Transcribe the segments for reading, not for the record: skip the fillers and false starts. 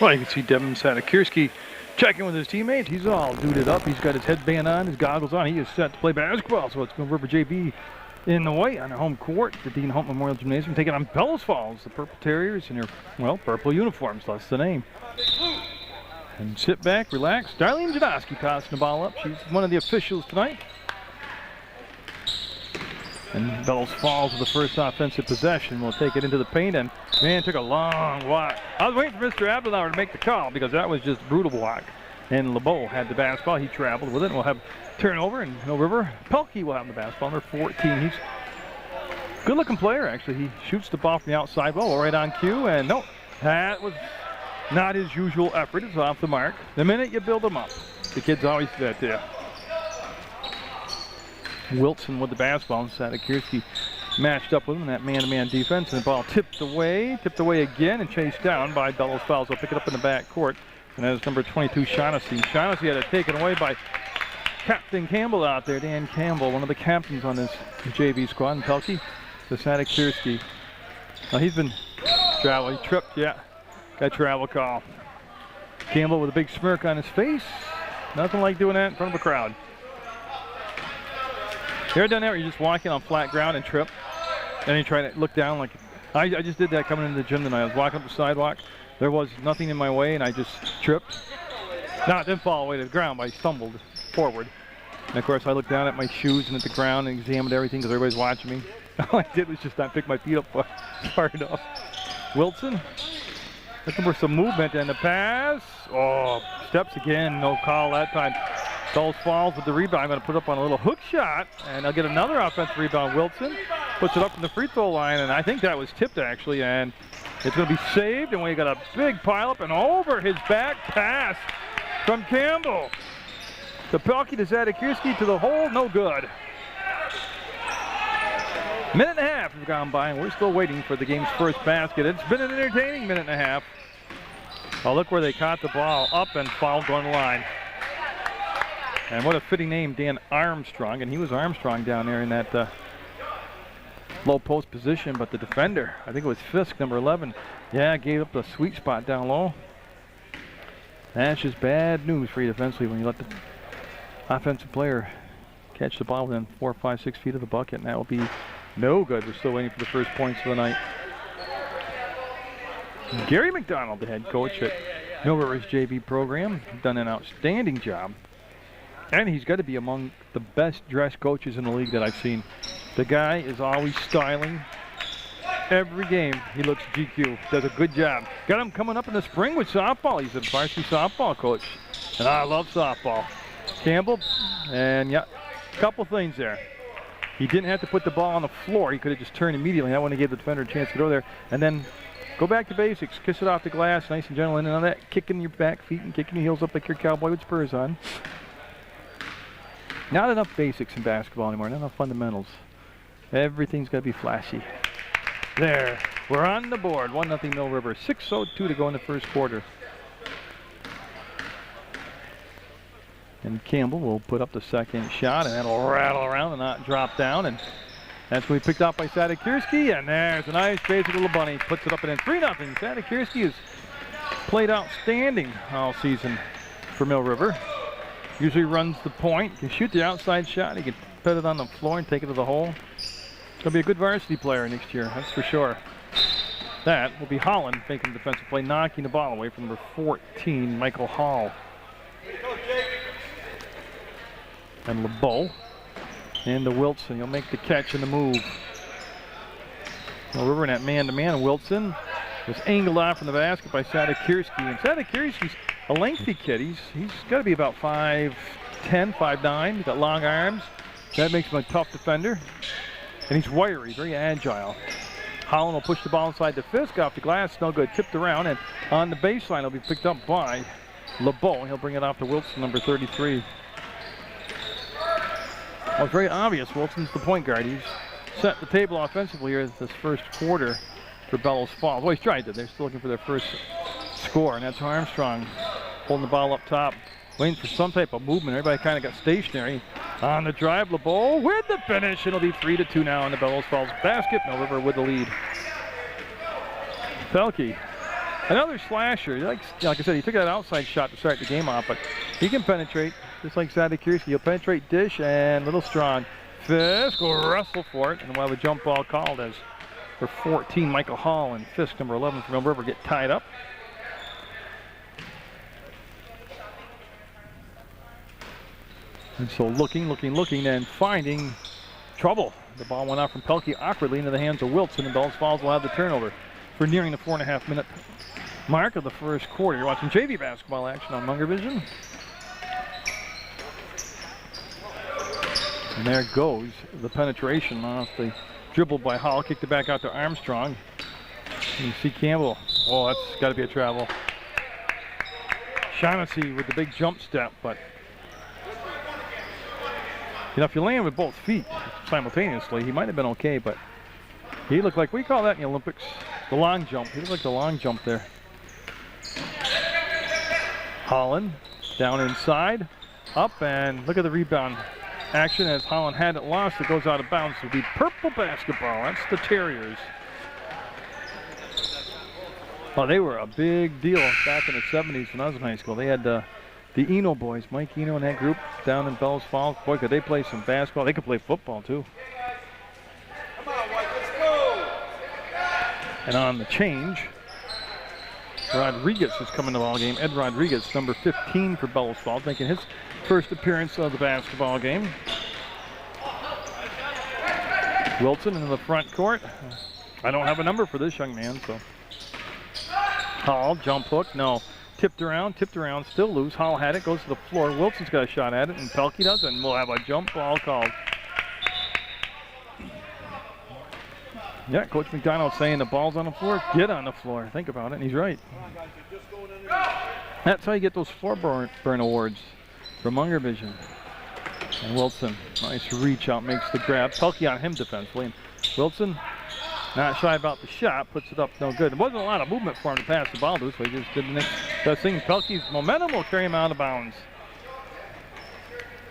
Well, you can see Devin Sadakirski checking with his teammates. He's all duded up. He's got his headband on, his goggles on. He is set to play basketball. So it's Mill River JV in the white on their home court, the Dean Hunt Memorial Gymnasium, taking on Bellows Falls, the Purple Terriers in their, well, purple uniforms. That's the name. And sit back, relax. Darlene Janoski passing the ball up. She's one of the officials tonight. And Bellows Falls with the first offensive possession. Will take it into the paint, and man, took a long walk. I was waiting for Mr. Abdelauer to make the call because that was just brutal walk. And LeBeau had the basketball. He traveled with it. And we'll have turnover, and Mill River. Pelkey will have the basketball. Number 14. He's a good-looking player, actually. He shoots the ball from the outside well, right on cue. And no, that was not his usual effort. It's off the mark. The minute you build them up, the kid's always that there. Wilson with the basketball, and Sadakirski matched up with him in that man-to-man defense, and the ball tipped away again, and chased down by Bellows Falls. They'll pick it up in the back court, and that is number 22, Shaughnessy. Shaughnessy had it taken away by Captain Campbell out there, Dan Campbell, one of the captains on this JV squad, and Pelkey to Sadakirski. Now he's been traveling, he tripped, yeah, got a travel call. Campbell with a big smirk on his face. Nothing like doing that in front of a crowd. You ever done that where you're just walking on flat ground and trip? And you try to look down like, I just did that coming into the gym tonight. I was walking up the sidewalk. There was nothing in my way, and I just tripped. No, it didn't fall all the way to the ground, but I stumbled forward. And of course, I looked down at my shoes and at the ground and examined everything because everybody's watching me. All I did was just not pick my feet up far enough. Wilson looking for some movement, and the pass. Oh, steps again, no call that time. Bellows Falls with the rebound. I'm going to put up on a little hook shot, and I'll get another offensive rebound. Wilson puts it up from the free throw line, and I think that was tipped actually, and it's going to be saved, and we got a big pileup, and over his back pass from Campbell. To Pelkey to Sadakirski to the hole, no good. Minute and a half has gone by, and we're still waiting for the game's first basket. It's been an entertaining minute and a half. Oh, look where they caught the ball up and fouled going to the line. And what a fitting name, Dan Armstrong. And he was Armstrong down there in that low post position. But the defender, I think it was Fisk, number 11, yeah, gave up the sweet spot down low. That's just bad news for you defensively when you let the offensive player catch the ball within 4, 5, 6 feet of the bucket. And that will be no good. We're still waiting for the first points of the night. Gary McDonald, the head coach at Mill River's JV program, done an outstanding job. And he's got to be among the best dressed coaches in the league that I've seen. The guy is always styling. Every game he looks GQ, does a good job. Got him coming up in the spring with softball. He's a varsity softball coach. And I love softball. Campbell, and yeah, a couple things there. He didn't have to put the ball on the floor. He could have just turned immediately. That wouldn't have gave the defender a chance to go there. And then go back to basics. Kiss it off the glass, nice and gentle. And on that, kicking your back feet and kicking your heels up like your cowboy with spurs on. Not enough basics in basketball anymore, not enough fundamentals. Everything's got to be flashy. There, we're on the board, 1-0 Mill River. 6:02 to go in the first quarter. And Campbell will put up the second shot, and that'll rattle around and not drop down. And that's when we picked up by Sadakirski, and there's a nice basic little bunny. Puts it up and in 3-0. Sadakirski has played outstanding all season for Mill River. Usually runs the point, can shoot the outside shot, he can put it on the floor and take it to the hole. He'll be a good varsity player next year, that's for sure. That will be Holland making the defensive play, knocking the ball away from number 14, Michael Hall. And LeBeau and the Wilson, he'll make the catch and the move. Mill River in that man-to-man, Wilson was angled off from the basket by Sadakirski. And Sadakirski's a lengthy kid. He's got to be about 5'10", 5'9". He's got long arms. That makes him a tough defender. And he's wiry, very agile. Holland will push the ball inside the Fisk, off the glass, no good, tipped around, and on the baseline it'll be picked up by LeBeau. He'll bring it off to Wilson, number 33. Well, it's very obvious Wilson's the point guard. He's set the table offensively here this first quarter for Bellows Falls. Well, he's tried to. They're still looking for their first score, and that's Armstrong holding the ball up top, waiting for some type of movement. Everybody kind of got stationary. On the drive, LeBeau with the finish. It'll be 3-2 now in the Bellows Falls basket. Mill River with the lead. Pelkey Another slasher. Like I said, he took that outside shot to start the game off, but he can penetrate, just like Sadikirski. He'll penetrate dish and little strong. Fisk will wrestle for it, and we'll have a jump ball called as for 14, Michael Hall and Fisk, number 11 from Mill River, get tied up. And so looking, and finding trouble. The ball went out from Pelkey awkwardly into the hands of Wilson, and Bellows Falls will have the turnover for nearing the 4.5-minute mark of the first quarter. You're watching JV basketball action on Munger Vision. And there goes the penetration off the dribble by Hall. Kicked it back out to Armstrong. And you see Campbell. Oh, that's got to be a travel. Shaughnessy with the big jump step, but you know, if you land with both feet simultaneously, he might have been okay, but he looked like, we call that in the Olympics, the long jump. He looked like the long jump there. Holland down inside, up, and look at the rebound action as Holland had it lost. It goes out of bounds. It'll be purple basketball. That's the Terriers. Oh, they were a big deal back in the 70s when I was in high school. They had the Eno boys, Mike Eno and that group down in Bellows Falls. Boy, could they play some basketball. They could play football, too. Come on, White, let's go. And on the change, Rodriguez is coming to the ball game. Ed Rodriguez, number 15 for Bellows Falls, making his first appearance of the basketball game. Wilson into the front court. I don't have a number for this young man, so. Hall, jump hook, no. Tipped around, still loose. Hall had it, goes to the floor. Wilson's got a shot at it, and Pelkey does, and we'll have a jump ball called. Yeah, Coach McDonald's saying the ball's on the floor. Get on the floor. Think about it, and he's right. That's how you get those floor burn awards from Munger Vision. And Wilson, nice reach out, makes the grab. Pelkey on him defensively. And Wilson, not shy about the shot, puts it up, no good. There wasn't a lot of movement for him to pass the ball to, so he just did the next best thing. Pelkey's momentum will carry him out of bounds.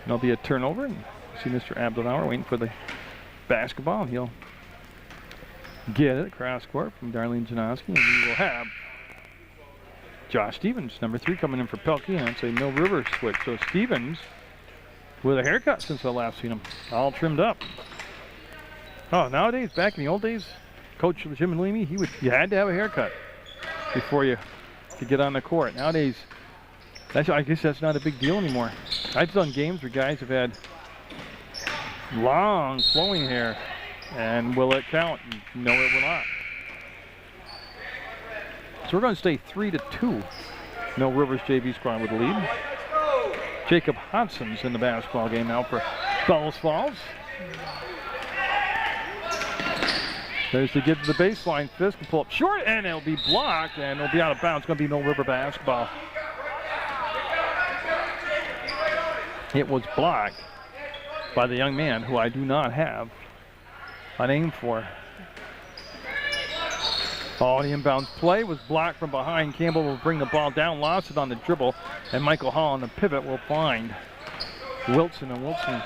There'll be a turnover, and see Mr. Abdelauer waiting for the basketball, and he'll get it across court from Darlene Janoski, and we will have Josh Stevens, number 3, coming in for Pelkey, and it's a Mill River switch. So Stevens with a haircut since I last seen him, all trimmed up. Oh, nowadays, back in the old days, Coach Jim Leamy, you had to have a haircut before you could get on the court. Nowadays, I guess that's not a big deal anymore. I've done games where guys have had long, flowing hair, and will it count? No, it will not. So we're going to stay 3-2. Mill River's JV squad with the lead. Jacob Hodgson's in the basketball game now for Bellows Falls. There's the get to the baseline. Fisk can pull up short, and it'll be blocked, and it'll be out of bounds. It's going to be Mill River basketball. It was blocked by the young man who I do not have a name for. Oh, the inbounds play was blocked from behind. Campbell will bring the ball down, lost it on the dribble, and Michael Hall on the pivot will find Wilson, and Wilson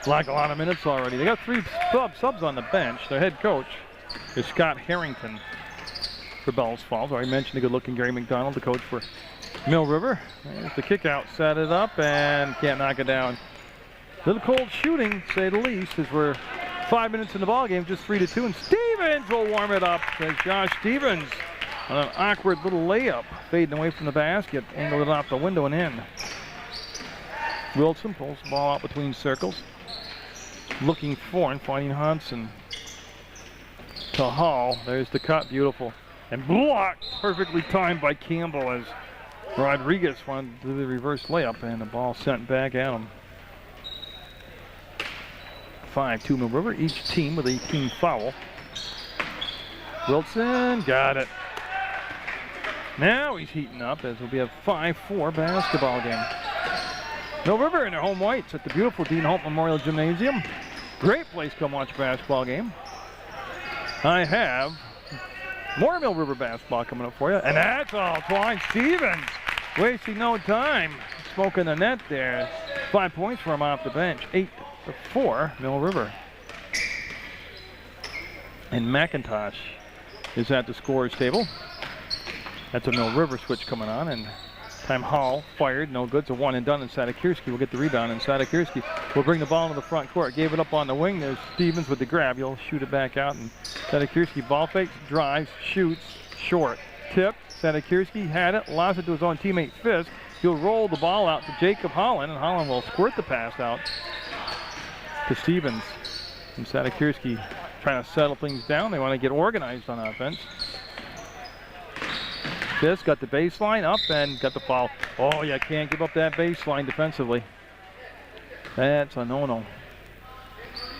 like a lot of minutes already. They got 3 subs on the bench. Their head coach is Scott Harrington for Bellows Falls. I already mentioned the good-looking Gary McDonald, the coach for Mill River. There's the kick out, set it up, and can't knock it down. Little cold shooting, to say the least, as we're 5 minutes in the ball game, just 3-2, and Stevens will warm it up as Josh Stevens on an awkward little layup, fading away from the basket, angled it off the window and in. Wilson pulls the ball out between circles, looking for and finding Hodgson to Hall. There's the cut, beautiful, and blocked, perfectly timed by Campbell as Rodriguez wanted to do the reverse layup, and the ball sent back at him. 5-2 Mill River, each team with a team foul. Wilson got it. Now he's heating up as it'll be a 5-4 basketball game. Mill River in their home whites at the beautiful Dean Holt Memorial Gymnasium. Great place to come watch a basketball game. I have more Mill River basketball coming up for you, and that's all Twine Stevens wasting no time, smoking the net there. 5 points for him off the bench. 8-4 Mill River. And McIntosh is at the scorer's table. That's a Mill River switch coming on, and time Hall fired, no good. It's a one and done, and Sadakirski will get the rebound, and Sadakirski will bring the ball into the front court. Gave it up on the wing. There's Stevens with the grab. He'll shoot it back out, and Sadakirski ball fakes, drives, shoots, short. Tip, Sadakirski had it, lost it to his own teammate Fisk. He'll roll the ball out to Jacob Holland, and Holland will squirt the pass out to Stevens. And Sadakirski trying to settle things down. They want to get organized on offense. Fisk got the baseline up and got the foul. Oh, you can't give up that baseline defensively. That's a no-no.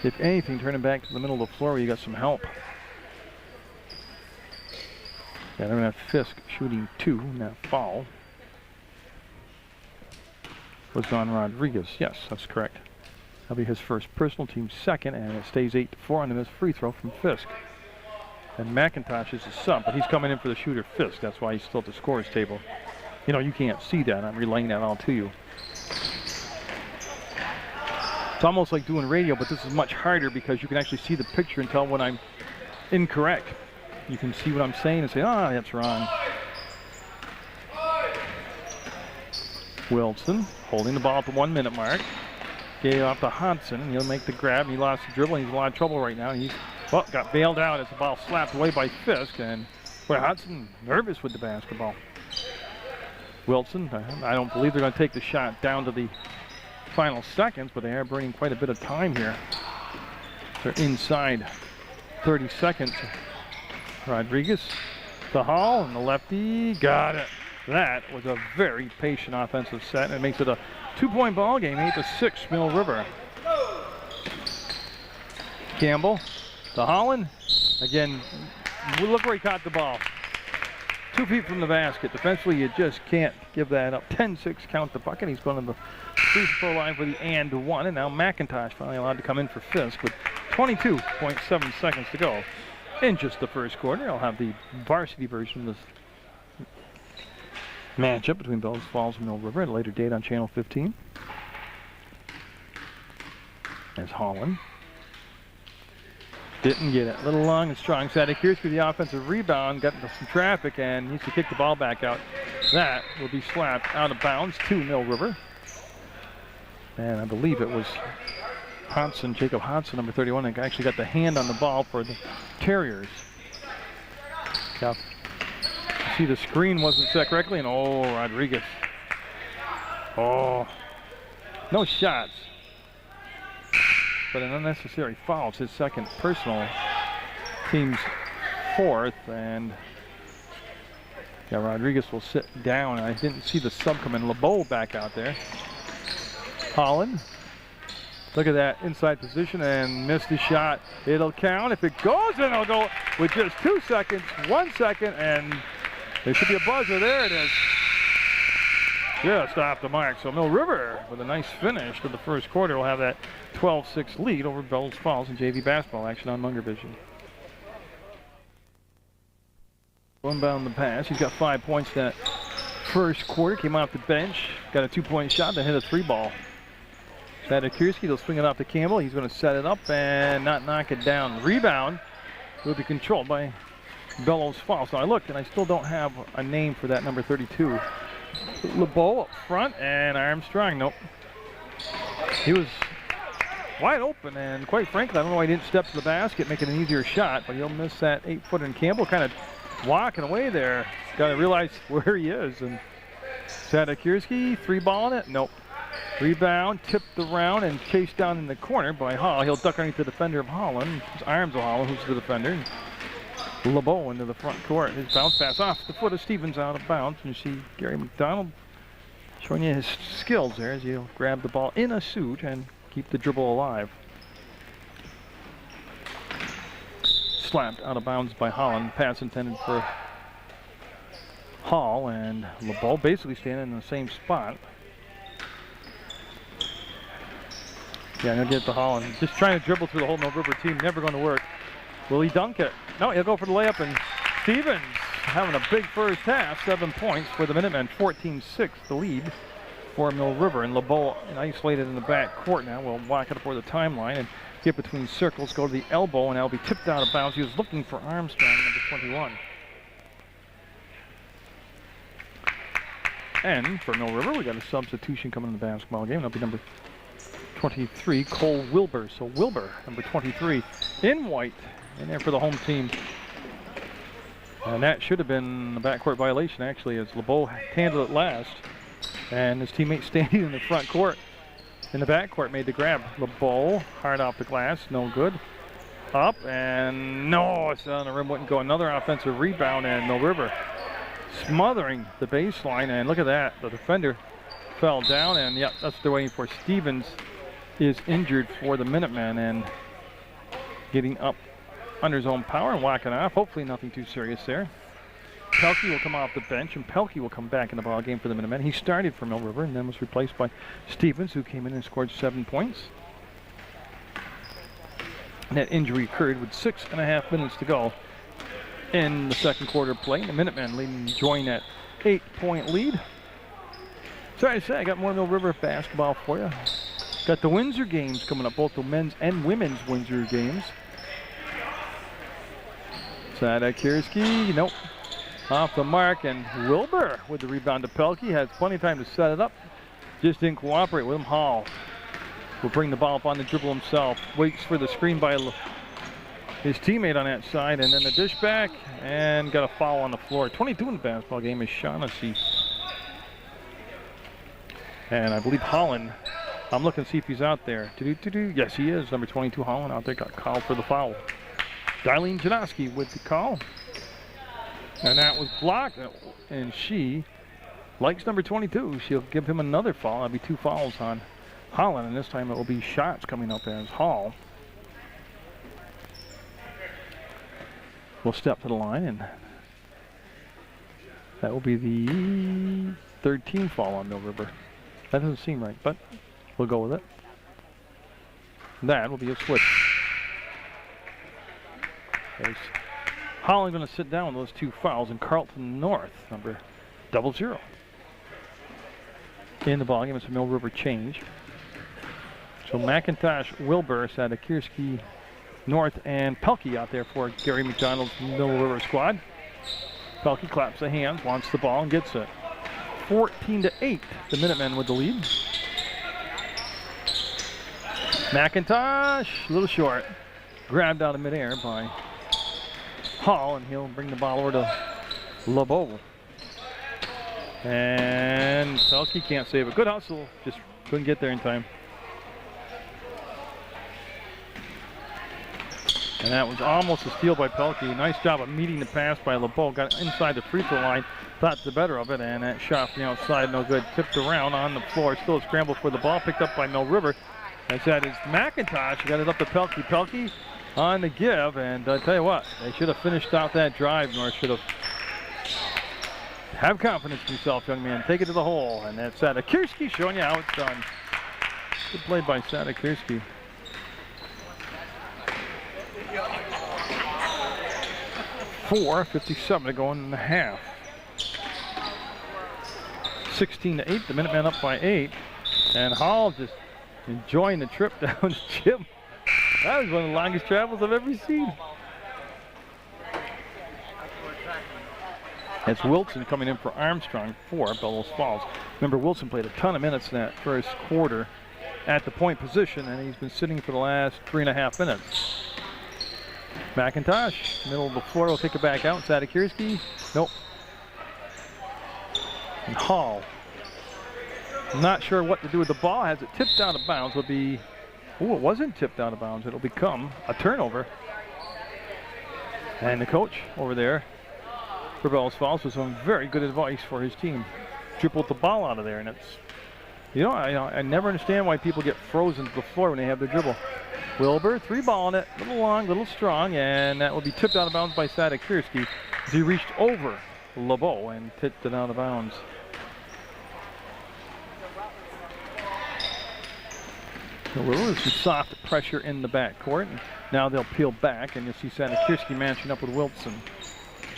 If anything, turn it back to the middle of the floor where you got some help. Yeah, they're going to have Fisk shooting 2 in that foul. Was on Rodriguez. Yes, that's correct. That'll be his first personal, team second, and it stays 8-4 on the missed free throw from Fisk. And McIntosh is a sub, but he's coming in for the shooter Fisk. That's why he's still at the scorer's table. You know, you can't see that. I'm relaying that all to you. It's almost like doing radio, but this is much harder because you can actually see the picture and tell when I'm incorrect. You can see what I'm saying and say, ah, that's wrong. Wilson holding the ball at the 1 minute mark. Gave off to Hodson, and he'll make the grab. He lost the dribble, and he's in a lot of trouble right now. He's got bailed out as the ball slapped away by Fisk, and boy, Hodson nervous with the basketball. Wilson, I don't believe they're going to take the shot down to the final seconds, but they are burning quite a bit of time here. They're inside 30 seconds. Rodriguez to Hall, and the lefty got it. That was a very patient offensive set, and it makes it a 2-point ball game, 8-6, Mill River. Campbell to Holland. Again, look where he caught the ball. 2 feet from the basket. Defensively, you just can't give that up. 10-6 count the bucket. He's going to the free throw line for the and one, and now McIntosh finally allowed to come in for Fisk with 22.7 seconds to go in just the first quarter. I'll have the varsity version of this matchup between Bellows Falls and Mill River at a later date on Channel 15. There's Holland. Didn't get it. A little long and strong. Sadakirski with the offensive rebound. Got into some traffic and needs to kick the ball back out. That will be slapped out of bounds to Mill River. And I believe it was Hodson, Jacob Hodson, number 31, that actually got the hand on the ball for the Terriers. Yeah. See, the screen wasn't set correctly, and oh, Rodriguez. Oh, no shots, but an unnecessary foul. It's his second personal, team's fourth, and yeah, Rodriguez will sit down. I didn't see the sub come in. LeBeau back out there. Holland, look at that inside position and missed the shot. It'll count. If it goes, then it'll go with just 2 seconds, 1 second, and there should be a buzzer. There it is. Just off the mark. So Mill River, with a nice finish to the first quarter, will have that 12-6 lead over Bellows Falls in JV basketball action on Munger Vision. Inbound the pass. He's got 5 points that first quarter. Came off the bench. Got a 2-point shot, then hit a 3 ball. Sadakirski, he'll swing it off to Campbell. He's going to set it up and not knock it down. Rebound will be controlled by Bellows Falls. So I looked and I still don't have a name for that number 32. LeBeau up front and Armstrong, nope. He was wide open, and quite frankly, I don't know why he didn't step to the basket, make it an easier shot, but he'll miss that 8-footer. And Campbell kind of walking away there. Got to realize where he is. And Sadakirski, 3-balling it, nope. Rebound, tipped around and chased down in the corner by Hall. He'll duck underneath the defender of Holland. His arms of Holland, who's the defender. LeBeau into the front court. His bounce pass off the foot of Stevens, out of bounds. And you see Gary McDonald showing you his skills there as he'll grab the ball in a suit and keep the dribble alive. Slapped out of bounds by Holland. Pass intended for Hall, and LeBeau basically standing in the same spot. Yeah, he'll get it to Holland. Just trying to dribble through the whole Mill River team. Never going to work. Will he dunk it? No, he'll go for the layup, and Stevens having a big first half. 7 points for the Minutemen. 14-6 the lead for Mill River. And LeBeau isolated in the back court now. Will walk it up over the timeline and get between circles, go to the elbow, and that'll be tipped out of bounds. He was looking for Armstrong, number 21. And for Mill River, we got a substitution coming in the basketball game. That'll be number 23, Cole Wilbur. So Wilbur, number 23, in white, in there for the home team. And that should have been a backcourt violation, actually, as LeBeau handled it last. And his teammate standing in the front court, in the backcourt, made the grab. LeBeau, hard off the glass, no good. Up, and no, it's on the rim, wouldn't go. Another offensive rebound, and Mill River smothering the baseline. And look at that, the defender fell down, and yep, that's what they're waiting for. Stevens is injured for the Minutemen and getting up under his own power and whacking off. Hopefully nothing too serious there. Pelkey will come off the bench, and Pelkey will come back in the ball game for the Minutemen. He started for Mill River and then was replaced by Stevens, who came in and scored 7 points. And that injury occurred with 6.5 minutes to go in the second quarter play. The Minutemen enjoying that 8-point lead. Sorry to say, I got more Mill River basketball for you. Got the Windsor games coming up, both the men's and women's Windsor games. Sadakirski, nope. Off the mark, and Wilbur with the rebound to Pelkey. Has plenty of time to set it up. Just didn't cooperate with him. Hall will bring the ball up on the dribble himself. Waits for the screen by his teammate on that side, and then the dish back, and got a foul on the floor. 22 in the basketball game is Shaughnessy. And I believe Holland, I'm looking to see if he's out there. Yes, he is. Number 22, Holland, out there, got called for the foul. Darlene Janoski with the call. And that was blocked, and she likes number 22. She'll give him another foul. That'll be 2 fouls on Holland, and this time it will be shots coming up as Hall will step to the line, and that will be the 3rd team foul on Mill River. That doesn't seem right, but we'll go with it. That will be a switch. There's Holland going to sit down with those 2 fouls, and Carlton North, number 00. In the ballgame, it's a Mill River change. So McIntosh, Wilbur, Sadakirski, North, and Pelkey out there for Gary McDonald's Mill River squad. Pelkey claps the hands, wants the ball, and gets it. 14-8, the Minutemen with the lead. McIntosh, a little short. Grabbed out of midair by Hall, and he'll bring the ball over to LeBeau. And Pelkey can't save it. Good hustle, just couldn't get there in time. And that was almost a steal by Pelkey. Nice job of meeting the pass by LeBeau. Got inside the free throw line, thought the better of it, and that shot from the outside, no good. Tipped around on the floor. Still a scramble for the ball, picked up by Mill River. As that is McIntosh, got it up to Pelkey. Pelkey on the give, and I tell you what, they should have finished out that drive, North should have confidence in yourself, young man. Take it to the hole, and that's Sadakirski showing you how it's done. Good play by Sadakirski. .4:57 to go in the half. 16-8, the Minutemen up by 8, and Hall just enjoying the trip down the gym. That was one of the longest travels I've ever seen. It's Wilson coming in for Armstrong for Bellows Falls. Remember, Wilson played a ton of minutes in that first quarter at the point position, and he's been sitting for the last 3.5 minutes. McIntosh, middle of the floor, will kick it back out. Sadakirski, nope. And Hall, not sure what to do with the ball. Has it tipped out of bounds. Will be, it wasn't tipped out of bounds. It'll become a turnover. And the coach over there for Bellows Falls with some very good advice for his team. Dribbled the ball out of there, and it's, I never understand why people get frozen to the floor when they have their dribble. Wilbur, 3-ball in it, a little long, a little strong, and that will be tipped out of bounds by Sadakirski as he reached over LeBeau and tipped it out of bounds. So a little some soft pressure in the backcourt. Now they'll peel back, and you'll see Sadakirski matching up with Wilson.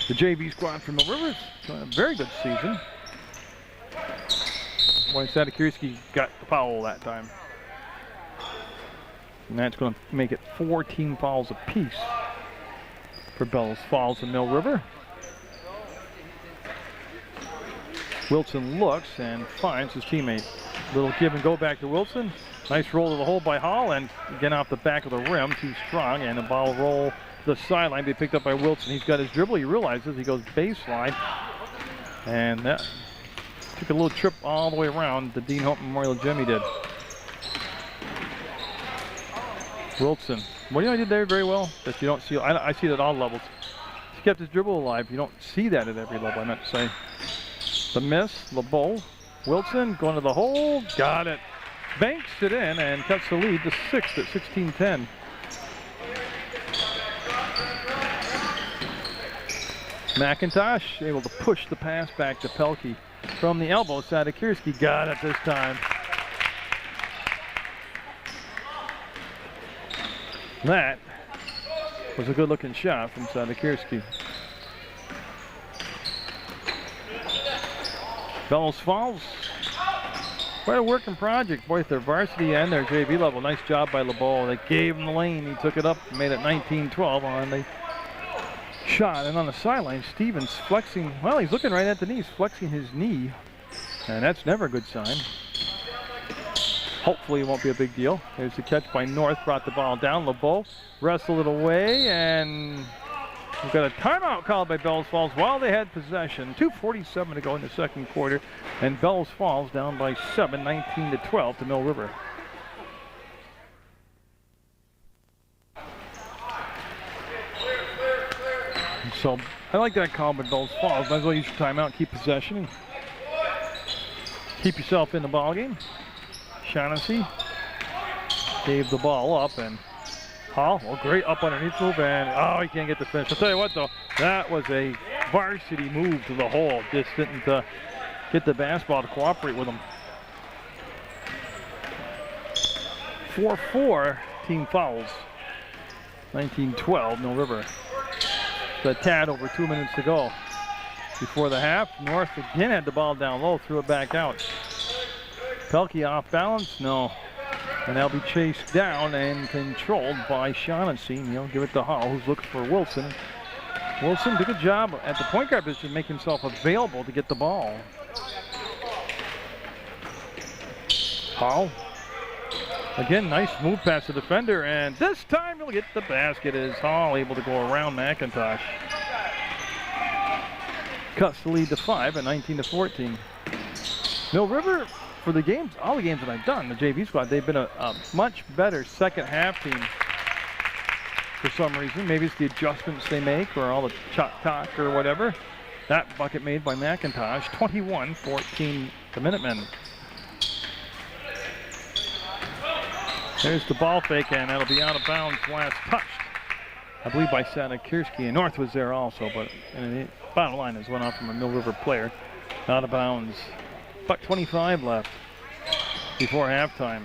The JV squad from Mill River is a very good season. Boy, Sadakirski got the foul that time. And that's going to make it 4 team fouls apiece for Bellows Falls and Mill River. Wilson looks and finds his teammate. Little give and go back to Wilson. Nice roll to the hole by Hall, and again off the back of the rim, too strong, and a ball roll to the sideline. Be picked up by Wilson. He's got his dribble. He realizes he goes baseline, and that took a little trip all the way around. The Dean Hope Memorial Gym he did. Wilson. What do you know he did there very well that you don't see? I see it at all levels. He kept his dribble alive. You don't see that at every level, I meant to say. The miss, LeBeau. Wilson going to the hole. Got it. Banks it in and cuts the lead to 6 at 16-10. McIntosh able to push the pass back to Pelkey. From the elbow, Sadikirski got it this time. That was a good looking shot from Sadikirski. Bellows Falls, quite a working project, both their varsity and their JV level. Nice job by LeBeau. They gave him the lane. He took it up, made it 19-12 on the shot. And on the sideline, Stevens flexing. Well, he's looking right at the knees, flexing his knee. And that's never a good sign. Hopefully it won't be a big deal. There's the catch by North, brought the ball down. LeBeau wrestled it away, and we've got a timeout called by Bellows Falls while they had possession. 2:47 to go in the second quarter, and Bellows Falls down by 7, 19-12 to Mill River. So I like that call by Bellows Falls. Might as well use your timeout, keep possession, and keep yourself in the ball game. Shaughnessy gave the ball up, and Hall, well, great up underneath move, and oh, he can't get the finish. I'll tell you what, though, that was a varsity move to the hole. Just didn't get the basketball to cooperate with him. 4-4 team fouls. 19-12 Mill River. The tad over 2 minutes to go before the half. North again had the ball down low, threw it back out. Pelkey off balance, no. And they'll be chased down and controlled by Shaughnessy. He'll give it to Hall, who's looking for Wilson. Wilson did a good job at the point guard position, make himself available to get the ball. Hall. Again, nice move past the defender, and this time he'll get the basket as Hall able to go around McIntosh. Cuts the lead to 5 at 19-14. Mill River, for the games, all the games that I've done, the JV squad, they've been a much better second half team for some reason. Maybe it's the adjustments they make or all the talk or whatever. That bucket made by McIntosh, 21-14 the Minutemen. There's the ball fake, and that'll be out of bounds. Last touched, I believe, by Sadikirski. And North was there also, but the bottom line is went off from a Mill River player. Out of bounds. $1:25 left before halftime.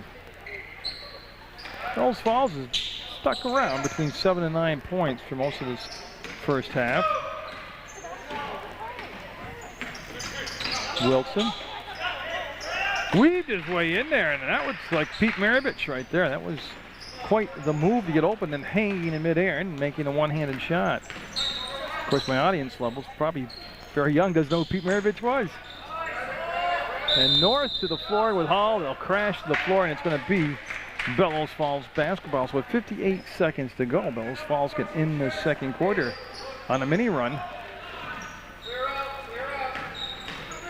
Bellows Falls is stuck around between 7 and 9 points for most of this first half. Wilson weaved his way in there, and that was like Pete Maravich right there. That was quite the move to get open and hanging in midair and making a one-handed shot. Of course, my audience level's probably very young, doesn't know who Pete Maravich was. And North to the floor with Hall. They'll crash to the floor, and it's going to be Bellows Falls basketball. So with 58 seconds to go, Bellows Falls can end the second quarter on a mini run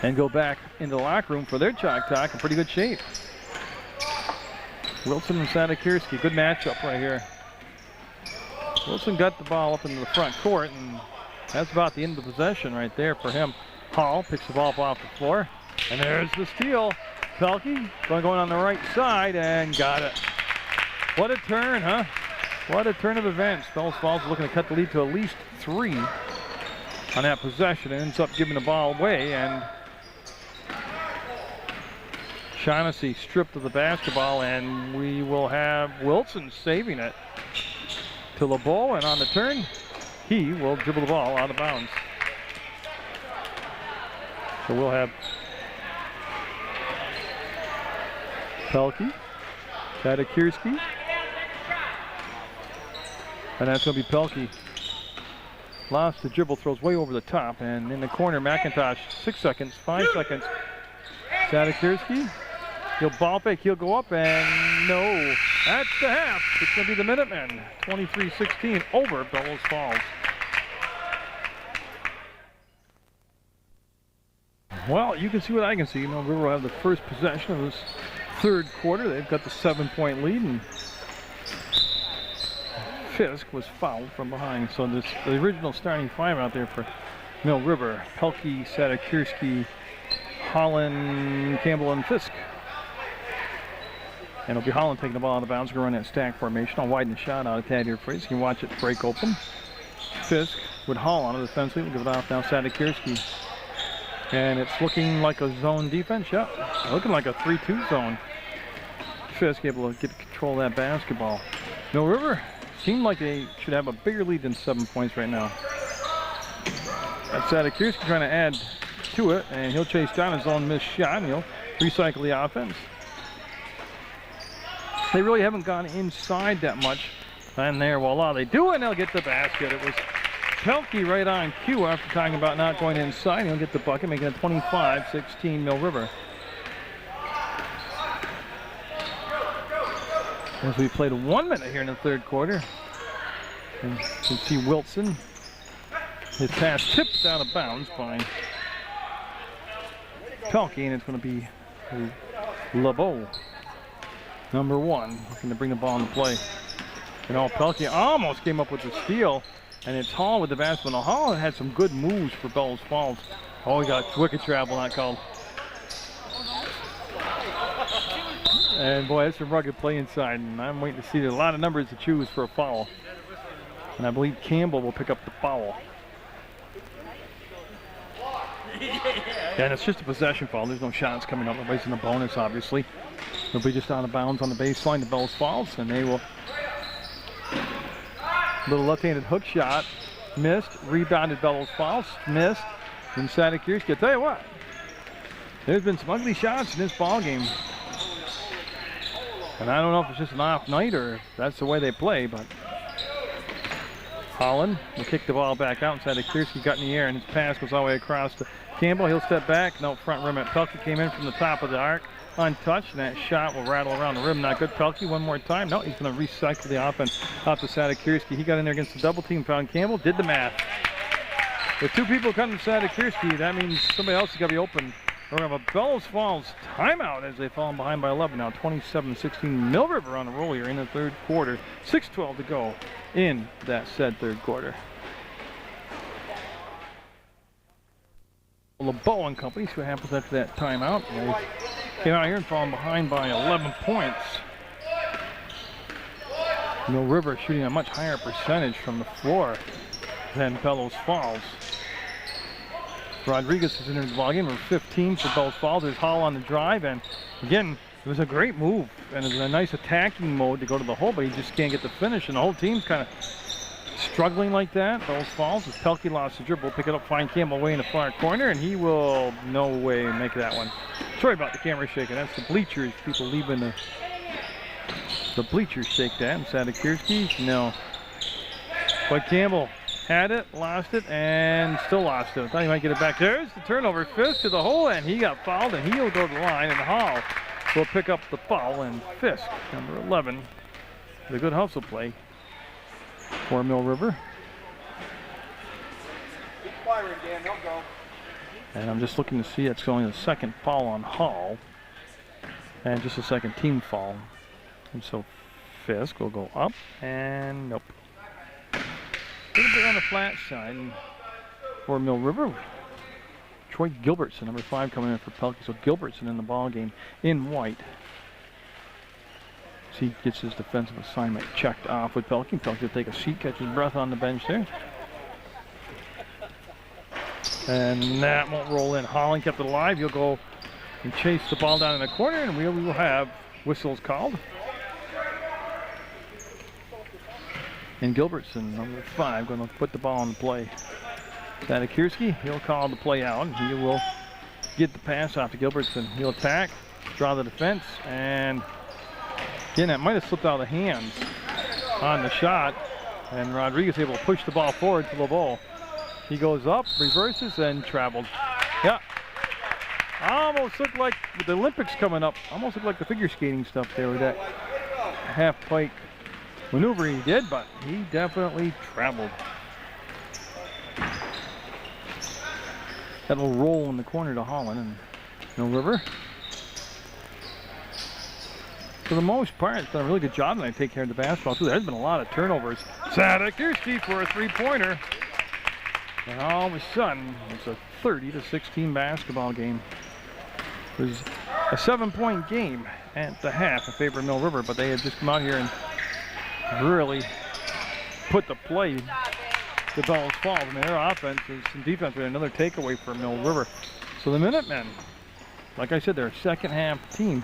and go back into the locker room for their chalk talk in pretty good shape. Wilson and Sadikirski, good matchup right here. Wilson got the ball up into the front court, and that's about the end of the possession right there for him. Hall picks the ball up off the floor, and there's the steal. Pelkey going on the right side and got it. What a turn, huh? What a turn of events. Bellows Falls looking to cut the lead to at least 3 on that possession, and ends up giving the ball away, and Shaughnessy stripped of the basketball, and we will have Wilson saving it to LeBeau, and on the turn, he will dribble the ball out of bounds. So we'll have Pelkey, Sadikirski, and that's going to be Pelkey. Lost the dribble, throws way over the top, and in the corner, McIntosh, 6 seconds, 5 seconds. Sadikirski, he'll ball fake, he'll go up, and no. That's the half. It's going to be the Minutemen, 23-16 over Bellows Falls. Well, you can see what I can see. Mill River will have the first possession of this third quarter. They've got the 7-point lead, and Fisk was fouled from behind. So the original starting five out there for Mill River: Pelkey, Sadikirski, Holland, Campbell, and Fisk. And it'll be Holland taking the ball out of bounds. Going to run that stack formation. I'll widen the shot out a tad here for you so you can watch it break open. Fisk would haul on it defensively. We'll give it off now. Sadikirski. And it's looking like a zone defense. Yep. Looking like a 3-2 zone. Fisk able to get control of that basketball. Mill River seemed like they should have a bigger lead than 7 points right now. That's Sadikirski trying to add to it, and he'll chase down his own missed shot, and he'll recycle the offense. They really haven't gone inside that much. And there, voila, they do, and they'll get the basket. It was Pelkey right on cue after talking about not going inside. He'll get the bucket, making it 25-16 Mill River. As we played 1 minute here in the third quarter. And you can see Wilson. His pass tipped out of bounds by Pelkey, and it's going to be LeBeau, number 1, looking to bring the ball into play. And Pelkey almost came up with the steal, and it's Hall with the basketball. Now, Hall had some good moves for Bellows Falls. Oh, he got wicked travel, not called. And boy, that's some rugged play inside, and I'm waiting to see a lot of numbers to choose for a foul. And I believe Campbell will pick up the foul. And it's just a possession foul. There's no shots coming up. Nobody's in the bonus, obviously. They'll be just out of bounds on the baseline to Bellows Falls, and they will. Little left-handed hook shot, missed. Rebounded Bellows Falls, missed. And Sadikirski, I'll tell you what, there's been some ugly shots in this ball game. And I don't know if it's just an off night or if that's the way they play, but Holland will kick the ball back out. Sadikirski got in the air, and his pass goes all the way across to Campbell. He'll step back. No, front rim at Pelkey came in from the top of the arc, untouched, and that shot will rattle around the rim. Not good. Pelkey one more time. No, he's going to recycle the offense out to Sadikirski. He got in there against the double team, found Campbell, did the math. With 2 people coming to Sadikirski, that means somebody else is going to be open. We're going to have a Bellows Falls timeout as they fall behind by 11 now. 27-16 Mill River on the roll here in the third quarter. 6:12 to go in that said third quarter. LeBeau and company, see what happens after that timeout. They came out here and fallen behind by 11 points. Mill River shooting a much higher percentage from the floor than Bellows Falls. Rodriguez is in the ballgame, number 15 for Bellows Falls. There's Hall on the drive, and again, it was a great move, and it was a nice attacking mode to go to the hole, but he just can't get the finish, and the whole team's kind of struggling like that. Bellows Falls, as Pelkey lost the dribble, pick it up, find Campbell way in the far corner, and he will no way make that one. Sorry about the camera shaking. That's the bleachers, people leaving the bleachers shake that. And Sadikirski, no. But Campbell had it, lost it, and still lost it. I thought he might get it back. There's the turnover. Fisk to the hole, and he got fouled, and he'll go to the line, and Hall will pick up the foul, and Fisk, number 11, the good hustle play for Mill River. Keep firing, Dan. Don't go. And I'm just looking to see, it's only the second foul on Hall, and just a second team foul. And so Fisk will go up, and nope. A little bit on the flat side for Mill River. Troy Gilbertson, number 5, coming in for Pelkey. So Gilbertson in the ball game in white. So he gets his defensive assignment checked off with Pelkey. Pelkey will take a seat, catch his breath on the bench there. And that won't roll in. Holland kept it alive. He'll go and chase the ball down in the corner, and we will have whistles called. And Gilbertson, number 5, going to put the ball on the play. Sadikirski, he'll call the play out, and he will get the pass off to Gilbertson. He'll attack, draw the defense, and again, that might have slipped out of the hands on the shot. And Rodriguez able to push the ball forward to LeBeau. He goes up, reverses, and traveled. Yeah. Almost looked like with the Olympics coming up. Almost looked like the figure skating stuff there with that half pike maneuver he did, but he definitely traveled. That little roll in the corner to Holland and Mill River. For the most part, it's done a really good job tonight to take care of the basketball too. There's been a lot of turnovers. Sadekirski for a three-pointer. And all of a sudden, it's a 30-16 basketball game. It was a 7-point game at the half in favor of Mill River, but they had just come out here and really put the play to Bellows Falls. I mean, their offense and defense were another takeaway for Mill River. So the Minutemen, like I said, they're a second-half team.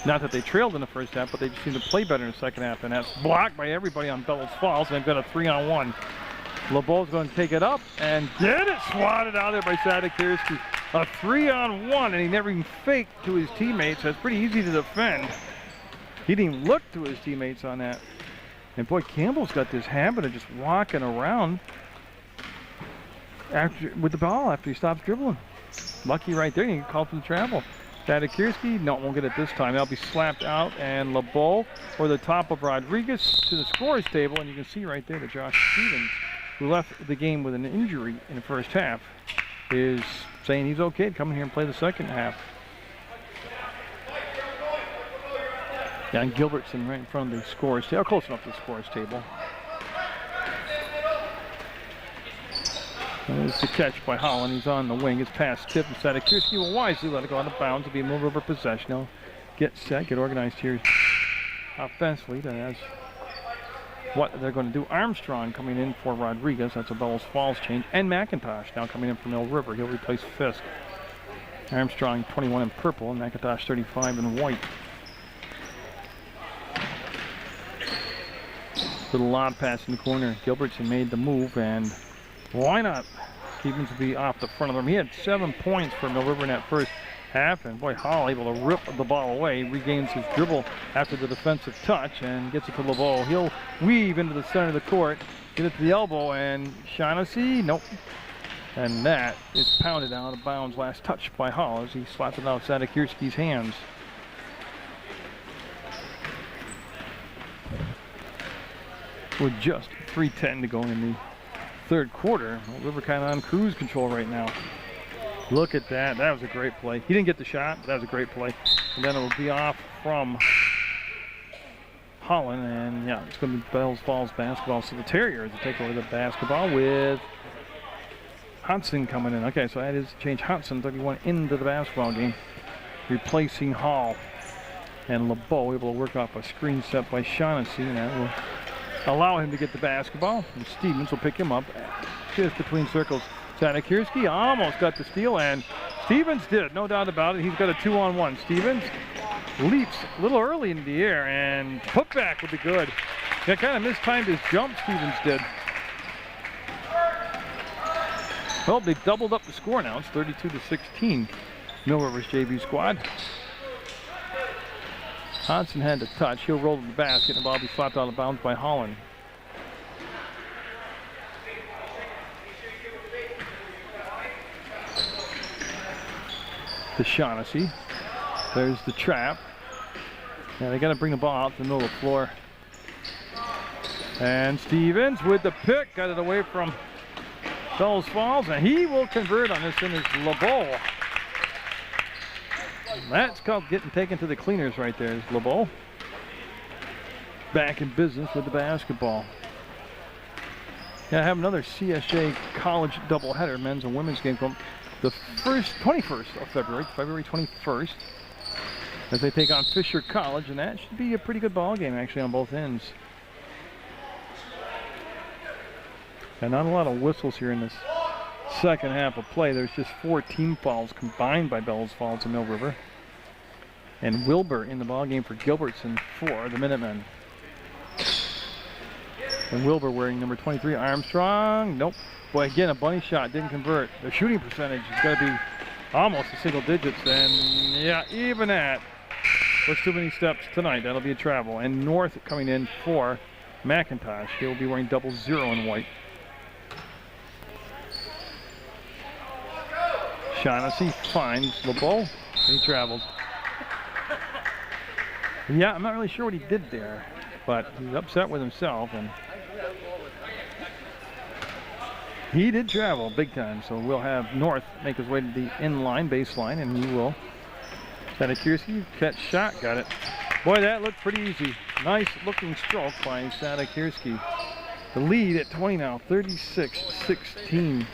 Not that they trailed in the first half, but they just seem to play better in the second half, and that's blocked by everybody on Bellows Falls, and they've got a 3-on-1. LeBeau's going to take it up and get it swatted out there by Sadekirski. A 3-on-1, and he never even faked to his teammates. That's pretty easy to defend. He didn't even look to his teammates on that. And boy, Campbell's got this habit of just walking around with the ball after he stops dribbling. Lucky right there, he can call for the travel. Sadekirski, no, won't get it this time. That'll be slapped out, and LeBeau over the top of Rodriguez to the scorer's table, and you can see right there that Josh Stevens, who left the game with an injury in the first half, is saying he's okay to come in here and play the second half. Yeah, and Gilbertson right in front of the scorer's table, close enough to the scorer's table. There's the catch by Holland. He's on the wing. It's past tip, and Sadekirski will wisely let it go out of bounds. It'll be a Mill River possession. They'll get set, get organized here offensively. That's what they're going to do. Armstrong coming in for Rodriguez. That's a Bellows Falls change. And McIntosh now coming in for Mill River. He'll replace Fisk. Armstrong 21 in purple, and McIntosh 35 in white. Little lob pass in the corner. Gilbertson made the move, and why not? Stevens will be off the front of them. He had 7 points for Mill River in that first half, and boy, Hall able to rip the ball away, regains his dribble after the defensive touch, and gets it to LeBeau. He'll weave into the center of the court, get it to the elbow, and Shaughnessy, nope. And that is pounded out of bounds. Last touch by Hall as he slaps it out of Sadekirski's hands. With just 3:10 to go in the third quarter. Mill River kind of on cruise control right now. Look at that. That was a great play. He didn't get the shot, but that was a great play. And then it will be off from Holland. And yeah, it's going to be Bellows Falls basketball. So the Terriers will take over the basketball with Hudson coming in. Okay, so that is change. Hudson, 31 into the basketball game, replacing Hall. And LeBeau able to work off a screen set by Shaughnessy. And that will allow him to get the basketball, and Stevens will pick him up just between circles. Sadekirski almost got the steal, and Stevens did, no doubt about it. He's got a 2-on-1. Stevens leaps a little early in the air, and putback will be good. Yeah, kind of mistimed his jump, Stevens did. Well, they've doubled up the score now. It's 32-16. Mill River's JV squad. Hodson had the touch. He'll roll to the basket, and the ball will be slapped out of bounds by Holland. To Shaughnessy. There's the trap. Now they got to bring the ball out to the middle of the floor. And Stevens with the pick, got it away from Bellows Falls, and he will convert on this one as LeBeau. That's called getting taken to the cleaners right there. Is LeBeau back in business with the basketball. Yeah, I have another CSJ college doubleheader, men's and women's game from the 21st of February 21st, as they take on Fisher College, and that should be a pretty good ball game actually on both ends. And not a lot of whistles here in this second half of play. There's just 4 team fouls combined by Bellows Falls and Mill River. And Wilbur in the ball game for Gilbertson for the Minutemen. And Wilbur wearing number 23. Armstrong, nope. Boy, again, a bunny shot, didn't convert. Their shooting percentage is going to be almost a single digits. And yeah, even that was too many steps tonight. That'll be a travel. And North coming in for McIntosh. He'll be wearing 00 in white. Shaughnessy finds LeBeau. He travels. Yeah, I'm not really sure what he did there, but he's upset with himself, and he did travel big time. So we'll have North make his way to the inline baseline, and he will. Sadakirski, catch shot, got it. Boy, that looked pretty easy. Nice looking stroke by Sadakirski. The lead at 20 now, 36-16.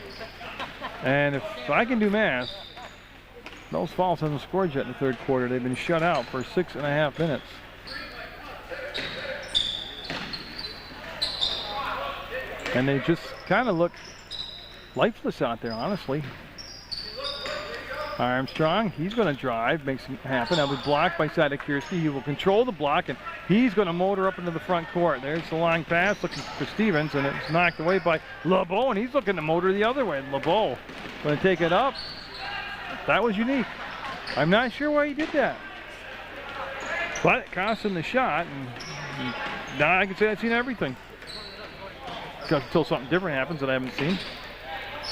And if I can do math, Bellows Falls hasn't scored yet in the third quarter. They've been shut out for 6.5 minutes. And they just kind of look lifeless out there, honestly. Armstrong, he's going to drive, makes it happen. That was blocked by Sadakirski. He will control the block, and he's going to motor up into the front court. There's the long pass looking for Stevens, and it's knocked away by LeBeau, and he's looking to motor the other way. LeBeau going to take it up. That was unique. I'm not sure why he did that. But it cost him the shot, and now I can say I've seen everything. Until something different happens that I haven't seen.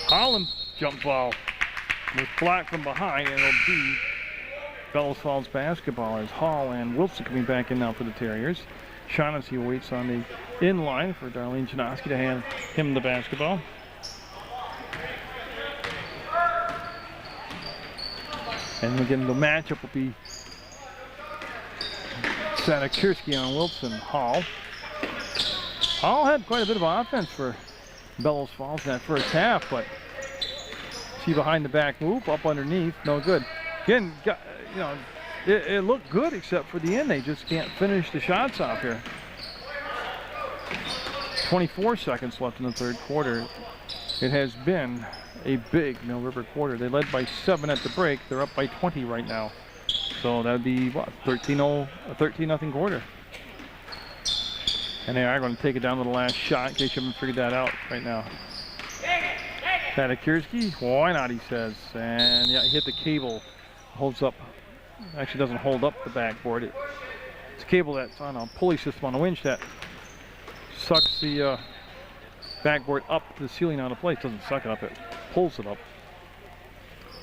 Holland jump ball. Was blocked from behind, and it'll be Bellows Falls basketball as Hall and Wilson coming back in now for the Terriers. Shaughnessy waits on the inline for Darlene Janoski to hand him the basketball. And again, the matchup will be Sadakirski on Wilson. Hall had quite a bit of offense for Bellows Falls in that first half, but see behind the back move, up underneath, no good. Again, it looked good except for the end. They just can't finish the shots off here. 24 seconds left in the third quarter. It has been a big Mill River quarter. They led by 7 at the break. They're up by 20 right now. So that would be, what, 13-0 quarter. And they are going to take it down to the last shot in case you haven't figured that out right now. Sadakirski, why not, he says. And yeah, he hit the cable. Holds up, actually doesn't hold up the backboard. It's a cable that's on a pulley system on a winch that sucks the backboard up to the ceiling out of place. Doesn't suck it up, it pulls it up.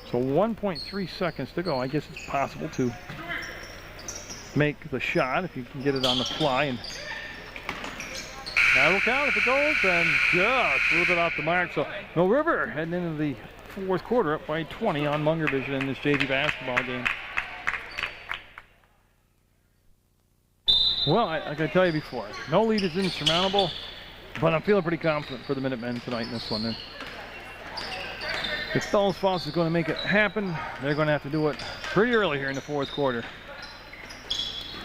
So 1.3 seconds to go. I guess it's possible to make the shot if you can get it on the fly, and that'll count if it goes, and just a little bit off the mark. So Mill River heading into the fourth quarter up by 20 on Munger Vision in this JV basketball game. Well, I can tell you before, no lead is insurmountable, but I'm feeling pretty confident for the Minutemen tonight in this one. And if Bellows Falls is going to make it happen, they're going to have to do it pretty early here in the fourth quarter.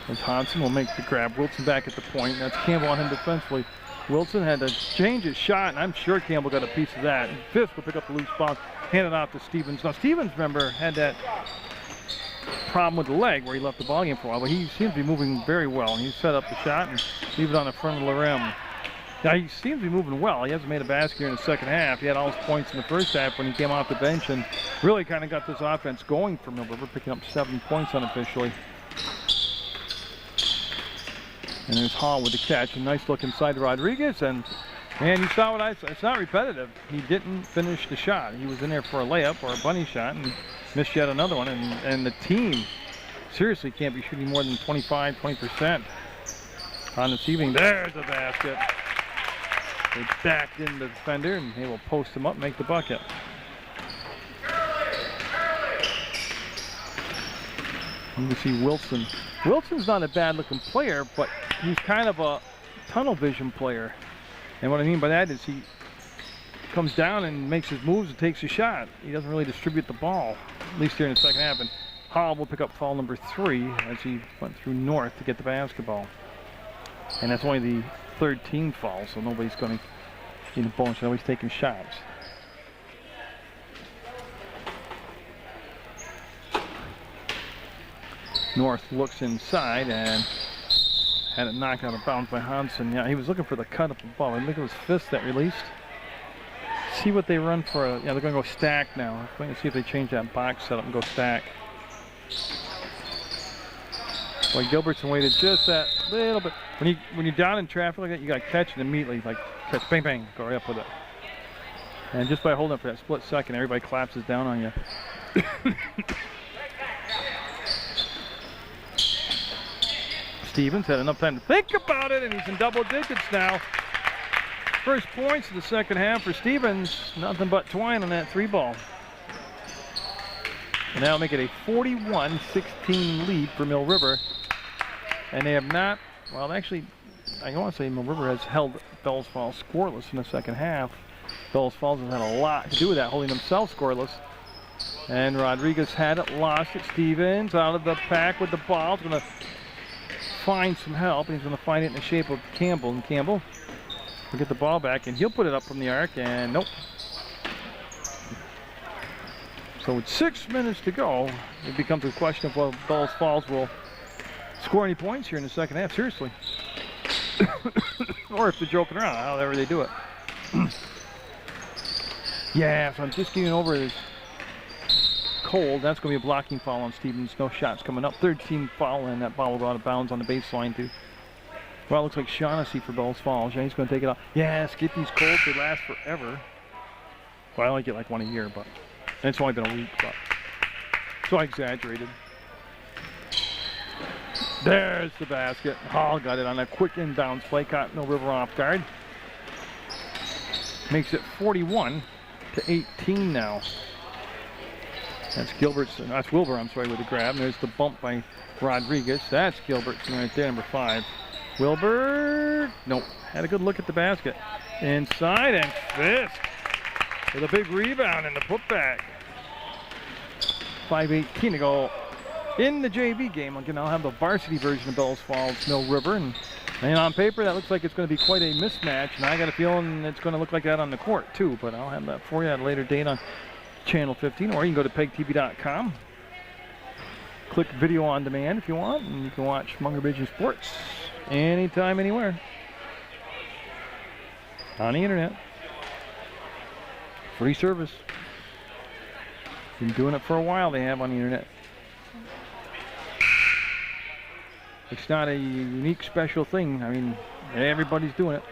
As Hodson will make the grab. Wilson back at the point. That's Campbell on him defensively. Wilson had to change his shot, and I'm sure Campbell got a piece of that. And Fisk will pick up the loose ball, hand it off to Stevens. Now, Stevens, remember, had that problem with the leg where he left the ball game for a while, but he seems to be moving very well. And he set up the shot and leave it on the front of the rim. Now, he seems to be moving well. He hasn't made a basket here in the second half. He had all his points in the first half when he came off the bench and really kind of got this offense going for Mill River, picking up 7 points unofficially. And there's Hall with the catch. A nice look inside to Rodriguez. And you saw what I said. It's not repetitive. He didn't finish the shot. He was in there for a layup or a bunny shot and missed yet another one. And the team seriously can't be shooting more than 20% on this evening. There's a basket. They backed in the defender, and they will post him up, make the bucket. You can see Wilson. Wilson's not a bad-looking player, but he's kind of a tunnel vision player. And what I mean by that is he comes down and makes his moves and takes a shot. He doesn't really distribute the ball, at least here in the second half. And Hall will pick up foul number 3 as he went through North to get the basketball. And that's only the third team foul, so nobody's going to get a bonus. Nobody's taking shots. North looks inside and had it knocked out of bounds by Hodson. Yeah, he was looking for the cut of the ball. I think it was Fisk that released. See what they run for. Yeah, they're going to go stack now. I'm going to see if they change that box setup and go stack. Well, Gilbertson waited just that little bit. When you're down in traffic like that, you got to catch it immediately. Like catch, bang, bang, go right up with it. And just by holding it for that split second, everybody collapses down on you. Stevens had enough time to think about it, and he's in double digits now. First points of the second half for Stevens. Nothing but twine on that 3-ball. And now make it a 41-16 lead for Mill River. And they have not, well, actually, I want to say Mill River has held Bellows Falls scoreless in the second half. Bellows Falls has had a lot to do with that, holding themselves scoreless. And Rodriguez had it, lost it. Stevens out of the pack with the ball. He's going to find some help, and he's going to find it in the shape of Campbell. And Campbell will get the ball back, and he'll put it up from the arc, and nope. So with 6 minutes to go, it becomes a question of whether Bellows Falls will score any points here in the second half, seriously. Or if they're joking around, however they do it. Yeah, so I'm just getting over this cold. That's going to be a blocking foul on Stevens. No shots coming up. Third team foul, and that ball will go out of bounds on the baseline too. Well, it looks like Shaughnessy for Bellows Falls. Yeah, he's going to take it off. Yes, get these colds. They last forever. Well, I only get like one a year, but it's only been a week, but so I exaggerated. There's the basket. Hall got it on a quick inbounds play. Caught Mill River off guard. Makes it 41-18 now. That's Gilbertson. That's Wilbur, I'm sorry, with the grab. And there's the bump by Rodriguez. That's Gilbertson right there, number 5. Wilbur, nope. Had a good look at the basket. Inside, and Fisk with a big rebound and the putback. 5:18 to go in the JV game. Again, I'll have the varsity version of Bellows Falls Mill River, and on paper that looks like it's going to be quite a mismatch, and I got a feeling it's going to look like that on the court too, but I'll have that for you at a later date on Channel 15, or you can go to PEGTV.com. Click video on demand if you want, and you can watch Munger Vision Sports anytime, anywhere on the internet. Free service. Been doing it for a while, they have on the internet. It's not a unique special thing. I mean, everybody's doing it.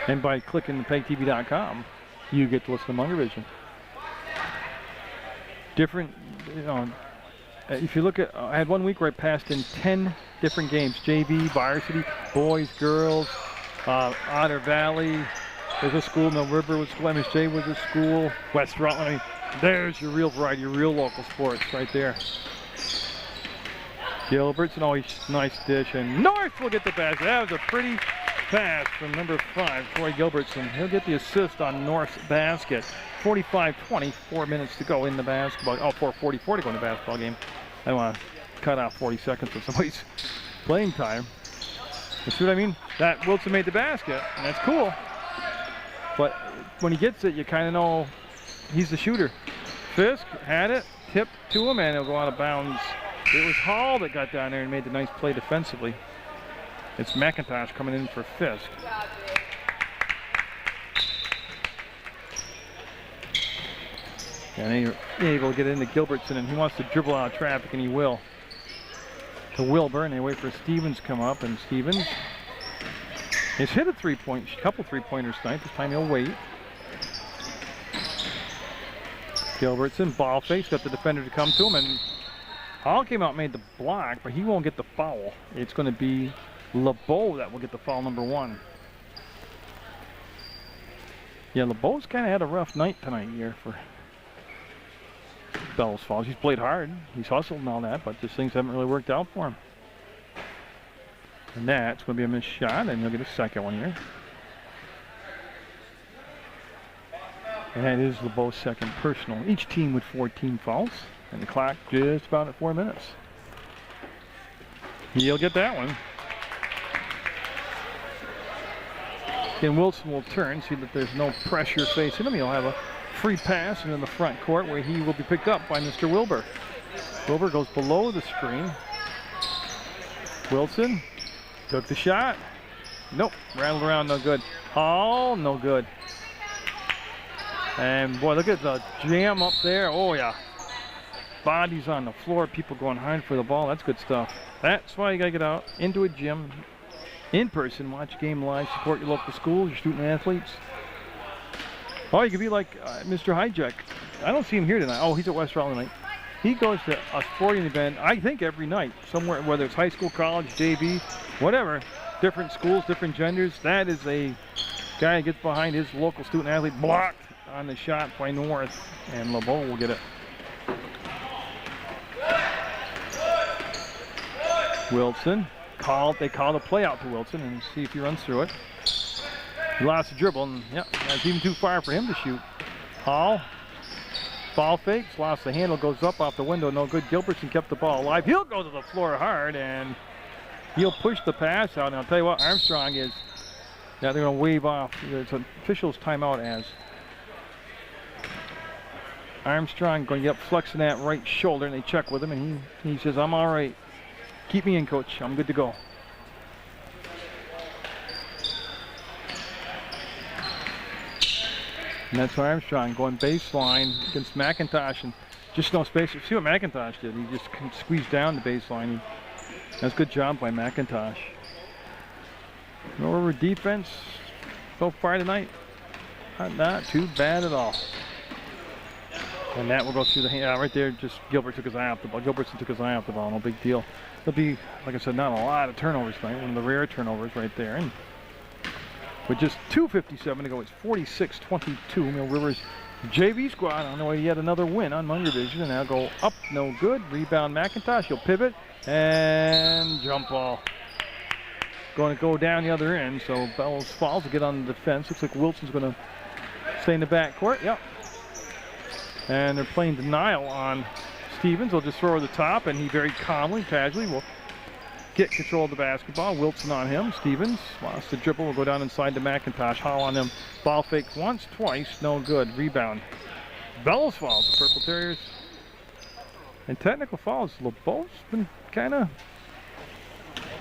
And by clicking PEGTV.com, you get to listen to Munger Vision. Different, you know, if you look at, I had 1 week where I passed in 10 different games. JV, varsity, boys, girls, Otter Valley. There's a school, Mill River was school, MSJ was a school, West Rutland. I mean, there's your real variety, your real local sports right there. Gilbertson, always nice dish, and North will get the basket. That was a pretty pass from number 5, Troy Gilbertson. He'll get the assist on North's basket. 45-20, 4 minutes to go in the basketball. Oh, 4:44 to go in the basketball game. I want to cut off 40 seconds of somebody's playing time. You see what I mean? That Wilson made the basket, and that's cool. But when he gets it, you kind of know he's the shooter. Fisk had it, tipped to him, and it'll go out of bounds. It was Hall that got down there and made the nice play defensively. It's McIntosh coming in for Fisk. And he's able to get into Gilbertson, and he wants to dribble out of traffic, and he will. To Wilbur, and they wait for Stevens to come up, and Stevens has hit a couple three-pointers tonight. This time he'll wait. Gilbertson, ball face, got the defender to come to him, and Hall came out and made the block, but he won't get the foul. It's going to be LeBeau that will get the foul, number 1. Yeah, LeBeau's kind of had a rough night tonight here for Bellows Falls. He's played hard, he's hustled and all that, but just things haven't really worked out for him. And that's going to be a missed shot, and he'll get a second one here. And that is LeBeau's second personal. Each team with 14 fouls, and the clock just about at 4 minutes. He'll get that one. And Wilson will turn, see that there's no pressure facing him. He'll have a free pass into the front court where he will be picked up by Mr. Wilbur. Wilbur goes below the screen. Wilson took the shot. Nope, rattled around, no good. Hall, no good. And boy, look at the jam up there. Oh yeah. Bodies on the floor, people going hard for the ball. That's good stuff. That's why you gotta get out into a gym, in person, watch a game live, support your local schools, your student athletes. Oh, you could be like Mr. Hijack. I don't see him here tonight. Oh, he's at West Raleigh tonight. He goes to a sporting event, I think every night, somewhere, whether it's high school, college, JV, whatever, different schools, different genders. That is a guy who gets behind his local student athlete, blocked on the shot by North, and LeBeau will get it. Wilson, they called a play out to Wilson and see if he runs through it. He lost the dribble, and yeah, it's even too far for him to shoot. Hall. Ball fakes, lost the handle, goes up off the window, no good. Gilbertson kept the ball alive. He'll go to the floor hard, and he'll push the pass out. And I'll tell you what, Armstrong is, yeah, they're going to wave off. It's an official's timeout as Armstrong going to get up, flexing that right shoulder, and they check with him, and he says, I'm all right. Keep me in, coach. I'm good to go. And that's Armstrong going baseline against McIntosh, and just no space. See what McIntosh did. He just squeezed down the baseline. That's a good job by McIntosh. No River defense so far tonight. Not too bad at all. And that will go through the hand. Right there, just Gilbert took his eye off the ball. Gilbertson took his eye off the ball. No big deal. There'll be, like I said, not a lot of turnovers tonight. One of the rare turnovers right there. And with just 2:57 to go, it's 46-22. Mill River's JV squad on the way yet another win on Munger Vision, and now go up, no good. Rebound McIntosh, he'll pivot, and jump ball. Going to go down the other end, so Bellows falls to get on the defense. Looks like Wilson's going to stay in the backcourt, yep. And they're playing denial on Stevens. They'll just throw over the top, and he very calmly, casually will get control of the basketball. Wilson on him. Stevens lost the dribble. Will go down inside to McIntosh. Hall on him. Ball fake once, twice. No good. Rebound. Bellows falls. The Purple Terriers. And technical fouls. LeBeau's been kind of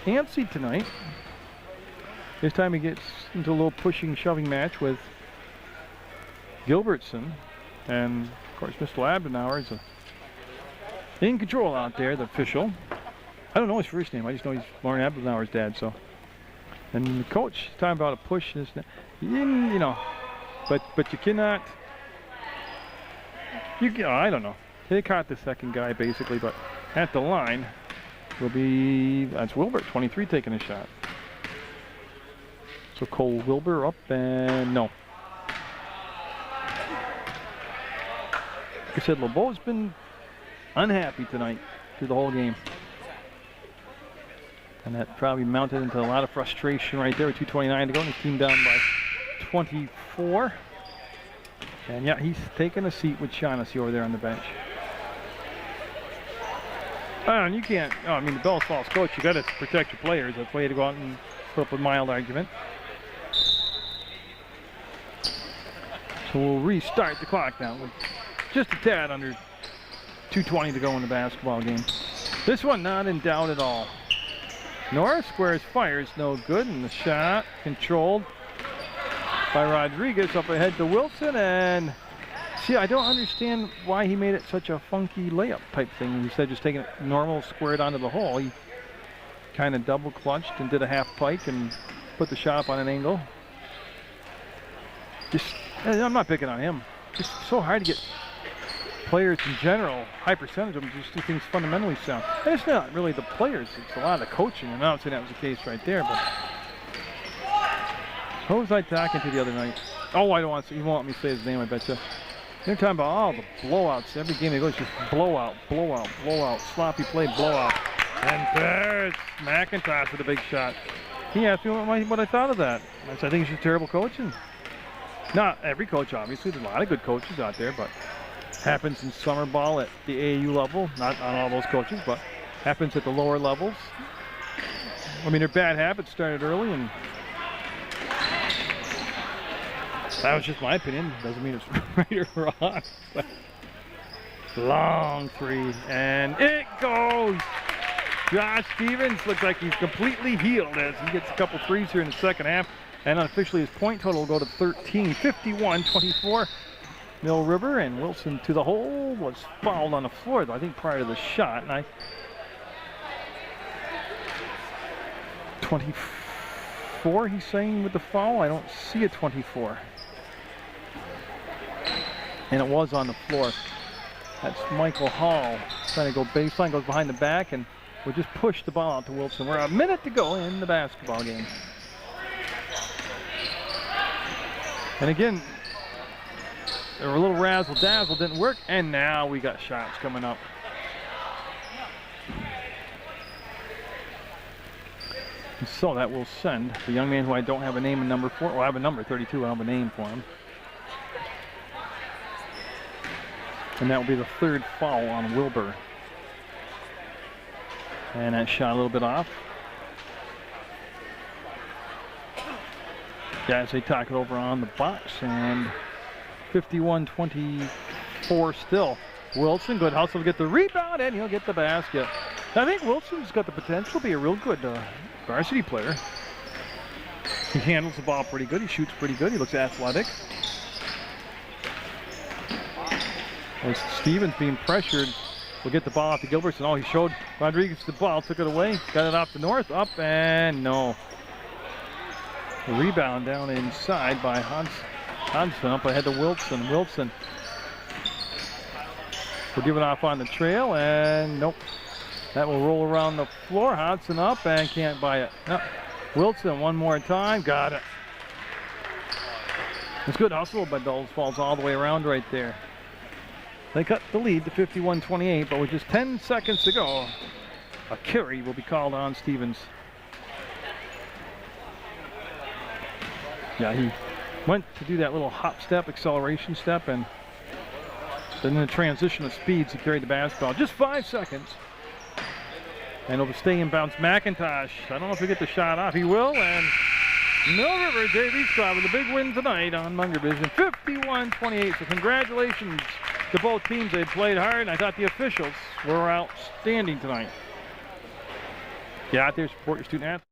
antsy tonight. This time he gets into a little pushing, shoving match with Gilbertson. And, of course, Mr. Labdenauer is in control out there, the official. I don't know his first name. I just know he's Lauren Abelauer's dad. So, and the coach is talking about a push. And you know, but you cannot. I don't know. They caught the second guy basically, but at the line will be that's Wilbur, 23, taking a shot. So Cole Wilbur up and no. Like I said, LeBeau's been unhappy tonight through the whole game. And that probably mounted into a lot of frustration right there with 2:29 to go. And his team down by 24. And yeah, he's taking a seat with Shaughnessy over there on the bench. And you can't, I mean, the Bellows Falls coach, you got to protect your players. That's why you had to go out and put up a mild argument. So we'll restart the clock now with just a tad under 2:20 to go in the basketball game. This one not in doubt at all. Norris squares, fires, no good, and the shot controlled by Rodriguez up ahead to Wilson. And see, I don't understand why he made it such a funky layup type thing. Instead of just taking it normal, squared onto the hole, he kind of double clutched and did a half pike and put the shot up on an angle. Just, I'm not picking on him. Just so hard to get players in general, high percentage of them just do things fundamentally sound. And it's not really the players, it's a lot of the coaching, and I don't say that was the case right there, but who was I talking to the other night? Oh, I don't want to, you won't let me say his name, I bet you. They're talking about all the blowouts. Every game they go, it's just blowout, blowout, blowout, sloppy play, blowout. And there's McIntosh with a big shot. He asked me what I thought of that. I said, I think it's just terrible coaching. Not every coach, obviously. There's a lot of good coaches out there, but happens in summer ball at the AAU level. Not on all those coaches, but happens at the lower levels. I mean, their bad habits started early, and that was just my opinion. Doesn't mean it's right or wrong. But long three, and it goes. Josh Stevens looks like he's completely healed as he gets a couple threes here in the second half. And unofficially his point total will go to 13, 51-24. Mill River, and Wilson to the hole, was fouled on the floor, though, I think prior to the shot. And 24, he's saying with the foul. I don't see a 24. And it was on the floor. That's Michael Hall trying to go baseline, goes behind the back, and we'll just push the ball out to Wilson. We're a minute to go in the basketball game. And again, they were a little razzle-dazzle, didn't work, and now we got shots coming up. And so that will send the young man who I don't have a name and number for. Well, I have a number, 32, I don't have a name for him. And that will be the third foul on Wilbur. And that shot a little bit off. Guys, they talk it over on the box, and 51-24 still. Wilson, good hustle to get the rebound, and he'll get the basket. I think Wilson's got the potential to be a real good varsity player. He handles the ball pretty good. He shoots pretty good. He looks athletic. As Stevens being pressured, will get the ball off to Gilbertson. Oh, he showed Rodriguez the ball, took it away, got it off the north, up, and no. The rebound down inside by Hodgson, up ahead to Wilson. Wilson will give it off on the trail, and nope. That will roll around the floor. Hodgson up and can't buy it. No. Wilson one more time, got it. It's good hustle, but Bellows falls all the way around right there. They cut the lead to 51-28, but with just 10 seconds to go, a carry will be called on Stevens. Yeah, he went to do that little hop step, acceleration step, and then in the transition of speeds, he carried the basketball. Just 5 seconds. And it'll stay in bounds. McIntosh, I don't know if he'll get the shot off. He will, and Mill River JV squad with a big win tonight on Munger Vision, 51-28. So congratulations to both teams. They played hard, and I thought the officials were outstanding tonight. Get out there, support your student athletes.